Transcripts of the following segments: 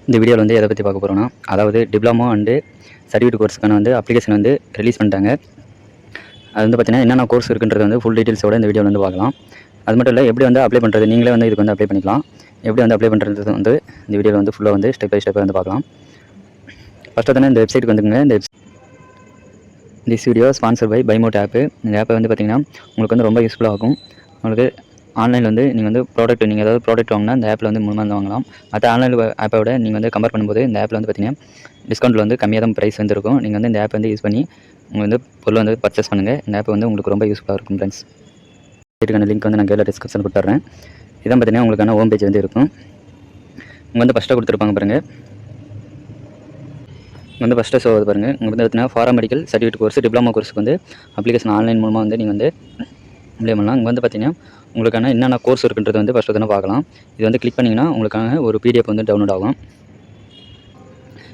இந்த வீடியோவில் வந்து எதை பற்றி பார்க்க போகிறோன்னா, அதாவது டிப்ளமோ அண்டு சர்டிஃபிகேட் கோர்ஸுக்கான வந்து அப்ளிகேஷன் வந்து ரிலீஸ் பண்ணிட்டாங்க. அது வந்து பார்த்தீங்கன்னா என்னென்ன கோர்ஸ் இருக்குன்றது வந்து ஃபுல் டீட்டெயில்ஸோட இந்த வீடியோவில் வந்து பார்க்கலாம். அது மட்டும் இல்லை, எப்படி வந்து அப்ளை பண்ணுறது, நீங்களே வந்து இதுக்கு வந்து அப்ளை பண்ணிக்கலாம். எப்படி வந்து அப்ளை பண்ணுறது வந்து இந்த வீடியோவில் வந்து ஃபுல்லாக வந்து ஸ்டெப் பை ஸ்டெப்பாக வந்து பார்க்கலாம். ஃபஸ்ட்டு வந்து இந்த வெப்சைட்டுக்கு வந்துங்க. திஸ் வீடியோ ஸ்பான்சர் பை பைமோட் ஆப்பு. இந்த ஆப்பை வந்து பார்த்திங்கன்னா உங்களுக்கு வந்து ரொம்ப யூஸ்ஃபுல்லாக இருக்கும். உங்களுக்கு ஆன்லைனில் வந்து நீங்கள் வந்து நீங்கள் ஏதாவது ப்ராடக்ட் வாங்கினா இந்த ஆப்பில் வந்து மூலமாக வாங்கலாம். மற்ற ஆன்லைன் ஆப்பை விட நீங்கள் வந்து கம்பேர் பண்ணும்போது இந்த ஆப்பில் வந்து பார்த்திங்கன்னா டிஸ்கவுண்ட்டில் வந்து கம்மியாக தான் ப்ரைஸ் வந்து இருக்கும். நீங்கள் வந்து இந்த ஆப் வந்து யூஸ் பண்ணி உங்களுக்கு வந்து பொருள் வந்து பர்ச்சேஸ் பண்ணுங்கள். இந்த ஆப் வந்து உங்களுக்கு ரொம்ப யூஸ்ஃபுல்லாக இருக்கும் ஃப்ரெண்ட்ஸ். இதுக்கான லிங்க் வந்து நான் கீழே டிஸ்கிரிப்ஷன் கொடுத்துட்றேன். இதான் பார்த்திங்கன்னா உங்களுக்கான ஹோம் பேஜ் வந்து இருக்கும். இங்கே வந்து ஃபஸ்ட்டாக கொடுத்துருப்பாங்க பாருங்கள். வந்து ஃபஸ்ட்டு ஷோ பாருங்கள். உங்களுக்கு வந்து பார்த்தீங்கன்னா பாராமெடிக்கல் சர்டிஃபிகேட் கோர்ஸ் டிப்ளமோ கோர்ஸுக்கு வந்து அப்ளிகேஷன் ஆன்லைன் மூலமாக வந்து நீங்கள் வந்து அப்ளை பண்ணலாம். இங்கே வந்து பார்த்தீங்கன்னா உங்களுக்கான என்னென்ன கோர்ஸ் இருக்குன்றது வந்து ஃபஸ்ட்டு தானே பார்க்கலாம். இது வந்து கிளிக் பண்ணிங்கன்னா உங்களுக்கான ஒரு பிடிஎஃப் வந்து டவுன்லோட் ஆகும்.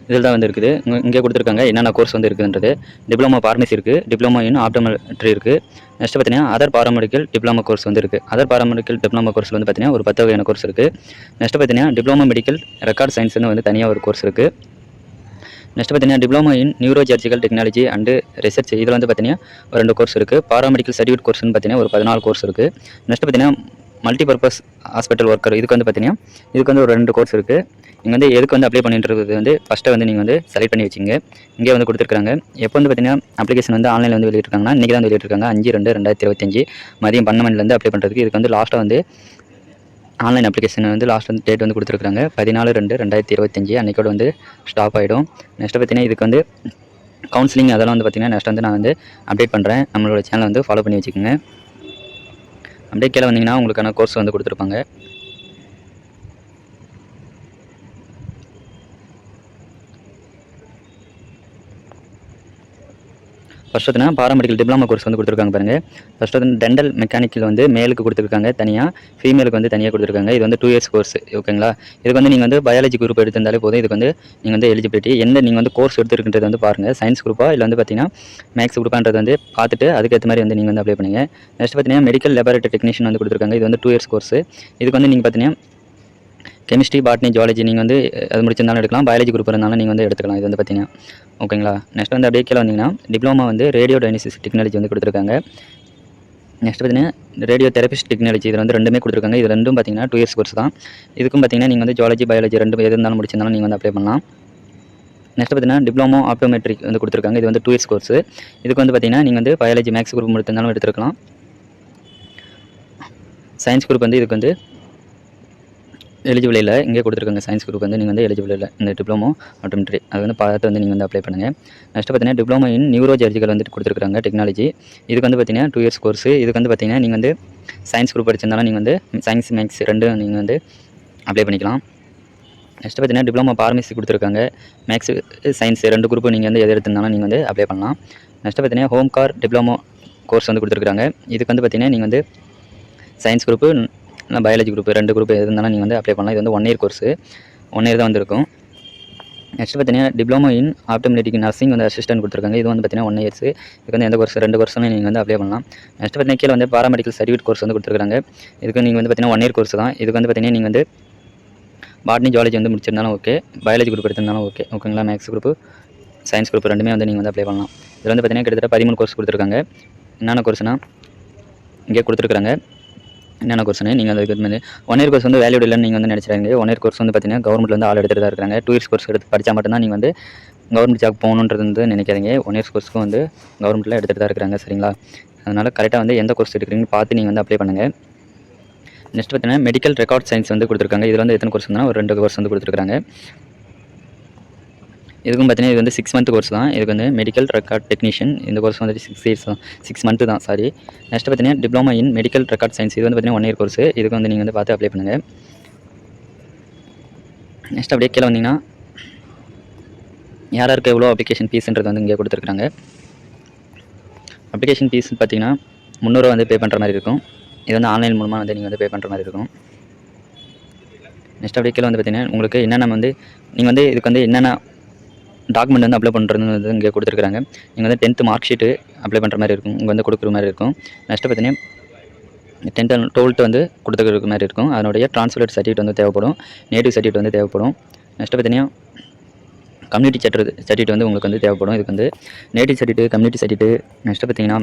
இதில் தான் வந்து இருக்குது. இங்கே கொடுத்துருக்காங்க என்னென்ன கோர்ஸ் வந்து இருக்குதுன்றது. டிப்ளமோ ஃபார்மசி இருக்குது, டிப்ளமோ இன் ஆப்டோமெட்ரி இருக்குது. நெக்ஸ்ட் பார்த்தீங்கன்னா அதர் பாராமெடிக்கல் டிப்ளமோ கோர்ஸ் வந்து இருக்குது. அதர் பாராமெடிக்கல் டிப்ளமோ கோர்ஸில் வந்து பார்த்தீங்கன்னா ஒரு 10 வகையான கோர்ஸ் இருக்குது. நெக்ஸ்ட் பார்த்தீங்கன்னா டிப்ளமோ மெடிக்கல் ரெக்கார்ட் சயின்ஸ்னு வந்து தனியாக ஒரு கோர்ஸ் இருக்குது. நெக்ஸ்ட் பார்த்தீங்கன்னா diploma in neurosurgical technology and research. இதில் வந்து பார்த்தீங்கன்னா ஒரு 2 கோர்ஸ் இருக்குது. பாராமெடிக்கல் சர்டிஃபிகேட் கோர்ஸ்னு பார்த்தீங்கன்னா ஒரு 14 கோர்ஸ் இருக்குது. நெக்ஸ்ட் பார்த்தீங்கன்னா மல்டிபர்பஸ் ஹாஸ்பிட்டல் ஒர்க்கர். இதுக்கு வந்து பார்த்தீங்கன்னா இதுக்கு வந்து ஒரு 2 கோர்ஸ் இருக்குது. நீங்கள் வந்து எதுக்கு வந்து அப்ளை பண்ணிட்டு வந்து ஃபஸ்ட்டு வந்து நீங்கள் வந்து செலக்ட் பண்ணி வச்சிங்க. இங்கே வந்து கொடுத்துருக்காங்க. எப்போ வந்து பார்த்தீங்கன்னா அப்ளிகேஷன் வந்து ஆன்லைனில் வந்து வெளியிட்டிருக்காங்கன்னா இன்றைக்கி தான் வெளியிட்டிருக்காங்க. 5/2/2025 மதியம் 12 மணிலேருந்து அப்ளை பண்ணுறதுக்கு. இதுக்கு வந்து லாஸ்ட்டாக வந்து ஆன்லைன் அப்ளிகேஷன் வந்து லாஸ்ட் வந்து டேட் வந்து கொடுத்துருக்காங்க. 14/2/2025 அன்றைக்கோடு வந்து ஸ்டாப் ஆகிடும். நெக்ஸ்ட்டு பார்த்தீங்கன்னா இதுக்கு வந்து கவுன்சிலிங் அதெல்லாம் வந்து பார்த்திங்கன்னா நெக்ஸ்ட் வந்து நான் வந்து அப்டேட் பண்ணுறேன். நம்மளோட சேனலை வந்து ஃபாலோ பண்ணி வச்சுக்கோங்க. அப்படியே கீழே வந்தீங்கன்னா உங்களுக்கான கோர்ஸ் வந்து கொடுத்துருப்பாங்க. ஃபஸ்ட் பார்த்தீங்கன்னா பாராமெடிக்கல் டிப்ளமோ கோர்ஸ் வந்து கொடுத்துருக்காங்க பாருங்கள். ஃபஸ்ட்டு வந்து டென்டல் மெக்கானிக்கல் வந்து மேலுக்கு கொடுத்துருக்காங்க தனியாக, ஃபீமேலுக்கு வந்து தனியாக கொடுத்துருக்காங்க. இது வந்து 2 இயர்ஸ் கோர்ஸ். ஓகேங்களா? இதுக்கு வந்து நீங்கள் வந்து பயாலஜி குரூப் எடுத்திருந்தாலே போதும். இதுக்கு வந்து நீங்கள் வந்து எலிஜிபிலிட்டி நீங்கள் வந்து கோர்ஸ் எடுத்துருக்கின்றது வந்து பாருங்கள். சயின்ஸ் குரூப்பா இல்லை வந்து பார்த்தீங்கன்னா மேக்ஸ் குரூப்பான்றது வந்து பார்த்துட்டு அதுக்கேற்ற மாதிரி வந்து நீங்கள் வந்து அப்ளை பண்ணுங்கள். நெக்ஸ்ட் பார்த்தீங்கன்னா மெடிக்கல் லேபரேட்டரி டெக்னீஷியன் வந்து கொடுத்துருக்காங்க. இது வந்து 2 இயர்ஸ் கோர்ஸ். இதுக்கு வந்து நீங்கள் பார்த்தீங்கன்னா கெமிஸ்ட்ரி, பாட்னி, ஜுவாலஜி நீங்கள் வந்து அது முடிச்சிருந்தாலும் எடுக்கலாம். பயாலஜி குரூப் இருந்தாலும் நீங்கள் வந்து எடுத்துக்கலாம். இது வந்து பார்த்தீங்கன்னா ஓகேங்களா? நெக்ஸ்ட் வந்து அப்படியே கீழே வந்தீங்கன்னா டிப்ளமோ வந்து ரேடியோ டைனசிஸ் டெக்னாலஜி வந்து கொடுத்துருக்காங்க. நெக்ஸ்ட் பார்த்தீங்கன்னா ரேடியோ தெரபிஸ்ட் டெக்னாலஜி. இது வந்து 2மே கொடுத்துருக்காங்க. இது ரெண்டும் பார்த்தீங்கன்னா 2 இயர்ஸ் கோர்ஸ் தான். இதுக்கும் பார்த்தீங்கன்னா நீங்கள் வந்து ஜுவாலஜி, பயாலஜி 2 எது இருந்தாலும் முடிச்சிருந்தாலும் நீங்கள் வந்து அப்ளை பண்ணலாம். நெக்ஸ்ட் பார்த்தீங்கன்னா டிப்ளமோ ஆப்டோமெட்ரிக் வந்து கொடுத்துருக்காங்க. இது வந்து 2 இயர்ஸ் கோர்ஸ். இதுக்கு வந்து பார்த்தீங்கன்னா நீங்கள் வந்து பயாலஜி, மேக்ஸ் குரூப் முடித்திருந்தாலும் எடுத்துருக்கலாம். சயின்ஸ் குரூப் வந்து இதுக்கு வந்து எலிஜிபிள் இல்லை. இங்கே கொடுத்துருக்காங்க சயின்ஸ் குரூப் வந்து நீங்கள் வந்து எலிஜிபிள் இல்லை. இந்த டிப்ளமோ ஆட்டோமெட்ரி அது வந்து பார்த்து வந்து நீங்கள் வந்து அப்ளை பண்ணுங்கள். நெக்ஸ்ட் பார்த்தீங்கன்னா டிப்ளமோ இன் நியூரோசர்ஜிக்கல் வந்துட்டு கொடுத்துருக்காங்க டெக்னாலஜி. இதுக்கு வந்து பார்த்தீங்கன்னா 2 இயர்ஸ் கோர்ஸ். இதுக்கு வந்து பார்த்தீங்கன்னா நீங்கள் வந்து சயின்ஸ் குரூப் படிச்சிருந்தாலும் நீங்கள் வந்து சயின்ஸ், மேக்ஸ் 2 நீங்கள் வந்து அப்ளை பண்ணிக்கலாம். நெக்ஸ்ட் பார்த்தீங்கன்னா டிப்ளமோ ஃபார்மசி கொடுத்துருக்காங்க. மேக்ஸ், சயின்ஸ் 2 குரூப் நீங்கள் வந்து எது எடுத்திருந்தாலும் நீங்கள் வந்து அப்ளை பண்ணலாம். நெக்ஸ்ட் பார்த்தீங்கன்னா ஹோம் கார் டிப்ளமோ கோர்ஸ் வந்து கொடுத்துருக்காங்க. இதுக்கு வந்து பார்த்தீங்கன்னா நீங்கள் வந்து சயின்ஸ் குரூப்பு இல்லை பயாலஜி குரூப் 2 குரூப் எது இருந்தாலும் நீங்கள் வந்து அப்ளை பண்ணலாம். இது வந்து 1 இயர் கோர்ஸ். 1 இயர் தான் வந்துருக்கும். நெக்ஸ்ட் பார்த்தீங்கன்னா டிப்ளமோ இன் ஆப்டோமெட்ரிக் நர்சிங் வந்து அசிஸ்டன்ட் கொடுத்துருக்காங்க. இது வந்து பார்த்தீங்கன்னா 1 இயர்ஸ். இதுக்கு வந்து எந்த கோர்ஸ் 2 கோர்ஸுமே நீங்கள் வந்து அப்ளை பண்ணலாம். நெக்ஸ்ட் பார்த்தீங்கன்னா கீழே வந்து பாராமெடிக்கல் சர்டிஃபிகேட் கோர்ஸ் வந்து கொடுத்துருக்காங்க. இதுக்கு நீங்கள் வந்து பார்த்தீங்கன்னா 1 இயர் கோர்ஸ் தான். இதுக்கு வந்து பார்த்தீங்கன்னா நீங்கள் வந்து பாட்னி, ஜுவாலஜி வந்து முடிச்சிருந்தாலும் ஓகே, பயாலஜி குரூப் எடுத்திருந்தாலும் ஓகே. ஓகேங்களா? மேக்ஸ் குரூப்பு, சயின்ஸ் குரூப் 2மே வந்து நீங்கள் வந்து அப்ளை பண்ணலாம். இதில் வந்து பார்த்தீங்கன்னா கிட்டத்தட்ட 13 கோர்ஸ் கொடுத்துருக்காங்க. என்னென்ன கோர்ஸ்னால் இங்கே கொடுத்துருக்காங்க. என்னென்ன கோர்ஸ்னு நீங்கள் அதுக்கு வந்து 1 இயர் கோர்ஸ் வந்து வேல்யூட் இல்லைன்னு நீங்கள் வந்து நினச்சிடாங்க. 1 இயர் கோர்ஸ் வந்து பார்த்தீங்கன்னா கவர்மெண்ட்டில் வந்து ஆள் எடுத்துகிட்டு தான் இருக்காங்க. 2 இயர்ஸ் கோர்ஸ் எடுத்து படித்தா மட்டும்தான் நீங்கள் வந்து கவர்மெண்ட் ஜாப் போகணுன்றது வந்து நினைக்காதீங்க. 1 இயர்ஸ் கோர்ஸுக்கும் வந்து கவர்மெண்ட்டில் எடுத்துகிட்டு தான் இருக்கிறாங்க. சரிங்களா? அதனால் கரெக்டாக வந்து எந்த கோர்ஸ் எடுக்கிறீங்கன்னு பார்த்து நீங்கள் வந்து அப்ளை பண்ணுங்கள். நெக்ஸ்ட் பார்த்தீங்கன்னா மெடிக்கல் ரெக்கார்ட் சயின்ஸ் வந்து கொடுத்துருக்காங்க. இதில் வந்து எத்தனை கோர்ஸ் இருந்தால் ஒரு 2 கோர்ஸ் வந்து கொடுத்துருக்காங்க. இதுக்கும் பார்த்தீங்கன்னா இது வந்து 6 மந்த் கோர்ஸ் தான். இதுக்கு வந்து மெடிக்கல் ரெக்கார்ட் டெக்னீஷியன் இந்த கோர்ஸ் வந்து 6 இயர்ஸ் தான், 6 மந்த்து தான் சாரி. நெக்ஸ்ட் பார்த்தீங்கன்னா டிப்ளமோ இன் மெடிக்கல் ரெக்கார்ட் சயின்ஸ். இது வந்து பார்த்தீங்கன்னா 1 இயர் கோர்ஸ். இதுக்கு வந்து நீங்கள் வந்து பார்த்து அப்ளை பண்ணுங்கள். நெக்ஸ்ட் அப்படியே கீழே வந்தீங்கன்னா யாருக்கு எவ்வளோ அப்ளிகேஷன் ஃபீஸ்ன்றது வந்து இங்கே கொடுத்துருக்காங்க. அப்ளிகேஷன் ஃபீஸ் பார்த்தீங்கன்னா 300 வந்து பே பண்ணுற மாதிரி இருக்கும். இது வந்து ஆன்லைன் மூலமாக வந்து நீங்கள் வந்து பே பண்ணுற மாதிரி இருக்கும். நெக்ஸ்ட் அப்படியே கீழே வந்து பார்த்தீங்கன்னா உங்களுக்கு என்னென்ன வந்து நீங்கள் வந்து இதுக்கு வந்து என்னென்ன டாக்குமெண்ட் வந்து அப்ளை பண்ணுறது வந்து இங்கே கொடுத்துருக்காங்க. நீங்கள் வந்து 10th மார்க் ஷீட்டு அப்ளை பண்ணுற மாதிரி இருக்கும். இங்கே வந்து கொடுக்குற மாதிரி இருக்கும். நெக்ஸ்ட்டு பார்த்தீங்கன்னா 10th and 12th வந்து கொடுத்துருக்க மாதிரி இருக்கும். அதனுடைய ட்ரான்ஸ்ஃபர் சர்டிஃபிகேட் வந்து தேவைப்படும். நேட்டிவ் சர்டிஃபிகேட் வந்து தேவைப்படும். நெக்ஸ்ட்டு பார்த்தீங்கன்னா கம்யூனிட்டி சர்டிஃபிகேட் வந்து உங்களுக்கு வந்து தேவைப்படும். இதுக்கு வந்து native certificate, community certificate, next பார்த்தீங்கன்னா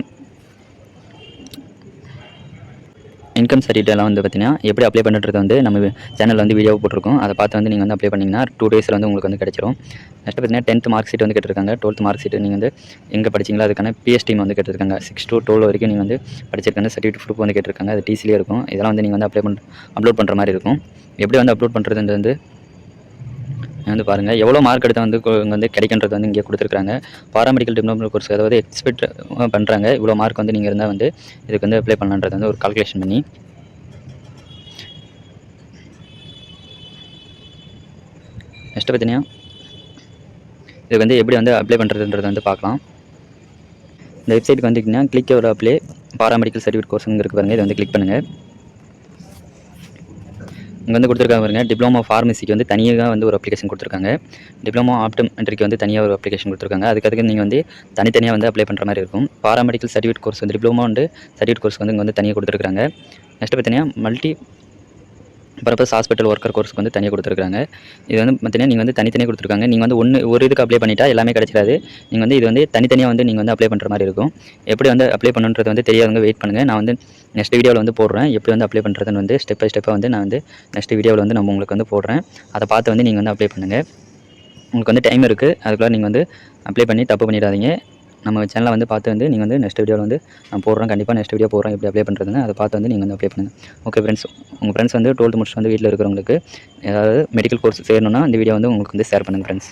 இன்கம் சர்டிஃபிகேட் எல்லாம் வந்து பார்த்தீங்கன்னா எப்படி அப்ளை பண்ணுறது வந்து நம்ம சேனலில் வந்து வீடியோ போட்டிருக்கோம். அதை பார்த்து வந்து நீங்கள் வந்து அப்ளை பண்ணிங்கன்னா 2 டேஸில் வந்து உங்களுக்கு வந்து கிடச்சிரும். நெக்ஸ்ட் பார்த்தீங்கன்னா 10th மார்க் ஷீட் வந்து கேட்டிருக்காங்க. 12th மார்க் ஷீட் நீங்கள் வந்து எங்கே படிச்சிங்களோ அதுக்கான பிஎஸ் டீம் வந்து கேட்டிருக்காங்க. 6 to 12 வரைக்கும் நீங்கள் வந்து படிச்சிருக்காங்க. சர்டிஃபிகேட் ப்ரூஃப் வந்து கேட்டிருக்காங்க. அது டிசிலே இருக்கும். இதெல்லாம் வந்து நீங்கள் வந்து அப்லோட் பண்ணுற மாதிரி இருக்கும். எப்படி வந்து அப்லோட் பண்ணுறதுன்றது வந்து வந்து பாருங்கள். எவ்வளோ மார்க் எடுத்தால் வந்து இங்கே வந்து கிடைக்கின்றது வந்து இங்கே கொடுத்துருக்காங்க. பாராமெடிக்கல் டிப்ளமோ கோர்ஸ் அதாவது எக்ஸ்பெக்ட் பண்ணுறாங்க. இவ்வளோ மார்க் வந்து நீங்கள் இருந்தால் வந்து இதுக்கு வந்து அப்ளை பண்ணலான்றது வந்து ஒரு கால்குலேஷன் பண்ணி நெக்ஸ்ட்டு பார்த்தீங்கன்னா இது வந்து எப்படி வந்து அப்ளை பண்ணுறதுன்றது வந்து பார்க்கலாம். இந்த வெப்சைட்டுக்கு வந்துட்டிங்கன்னா கிளிக் ஒரு அப்ளை பாராமெடிக்கல் சர்டிஃபிகேட் கோர்ஸுங்க இருக்குது பாருங்கள். இதை வந்து கிளிக் பண்ணுங்கள். இங்கே வந்து கொடுத்துருக்காங்க பாருங்கள். டிப்ளமோ ஃபார்மசிக்கு வந்து தனியாக வந்து ஒரு அப்ளிகேஷன் கொடுத்துருக்காங்க. டிப்ளமோ ஆப்டோமெட்ரிக்கு வந்து தனியாக ஒரு அப்ளிகேஷன் கொடுத்துருக்காங்க. அதுக்கு நீங்கள் வந்து தனித்தனியாக வந்து அப்ளை பண்ணுற மாதிரி இருக்கும். பாராமெடிக்கல் சர்டிஃபிகேட் கோர்ஸ் வந்து டிப்ளமோ வந்து சர்டிஃபிகேட் கோர்ஸ் வந்து இங்கே வந்து தனியாக கொடுத்துருக்காங்க. நெக்ஸ்ட்டு பார்த்தீங்கன்னா மல்டி பர்பஸ் ஹாஸ்பிட்டல் ஒர்க்கர் கோர்ஸ்க்கு வந்து தனியாக கொடுத்துருக்காங்க. இது வந்து பார்த்தீங்கன்னா நீங்கள் வந்து தனித்தனியாக கொடுத்துருக்காங்க. நீங்கள் வந்து ஒரு இதுக்கு அப்ளை பண்ணிட்டா எல்லாமே கிடச்சிடாது. நீங்கள் வந்து இது வந்து தனித்தனியாக வந்து நீங்கள் வந்து அப்ளை பண்ணுற மாதிரி இருக்கும். எப்படி வந்து அப்ளை பண்ணுன்றது வந்து தெரியாதவங்க வெயிட் பண்ணுங்கள். நான் வந்து நெக்ஸ்ட் வீடியோவில் வந்து போடுறேன். எப்படி வந்து அப்ளை பண்ணுறதுன்னு வந்து ஸ்டெப் பை ஸ்டெப்பாக வந்து நான் வந்து நெக்ஸ்ட் வீடியோவில் வந்து நம்ம உங்களுக்கு வந்து போடுறேன். அதை பார்த்து வந்து நீங்கள் வந்து அப்ளை பண்ணுங்கள். உங்களுக்கு வந்து டைம் இருக்குது. அதுக்குள்ளே நீங்கள் வந்து அப்ளை பண்ணி தப்பு பண்ணிடாதீங்க. நம்ம சேனலை வந்து பார்த்து வந்து நீங்கள் வந்து நெக்ஸ்ட் வீடியோவில் வந்து நான் போடுறேன். கண்டிப்பாக நெக்ஸ்ட் வீடியோ போடுறேன் எப்படி அப்ளை பண்ணுறதுன்னு. அதை பார்த்து வந்து நீங்கள் வந்து அப்ளை பண்ணுங்கள். ஓகே ஃப்ரெண்ட்ஸ், உங்கள் ஃப்ரெண்ட்ஸ் வந்து 12th முடிச்சுட்டு வந்து வீட்டில் இருக்கிறவங்களுக்கு ஏதாவது மெடிக்கல் கோர்ஸ் சேரணும்னா இந்த வீடியோ வந்து உங்களுக்கு வந்து ஷேர் பண்ணுங்கள் ஃப்ரெண்ட்ஸ்.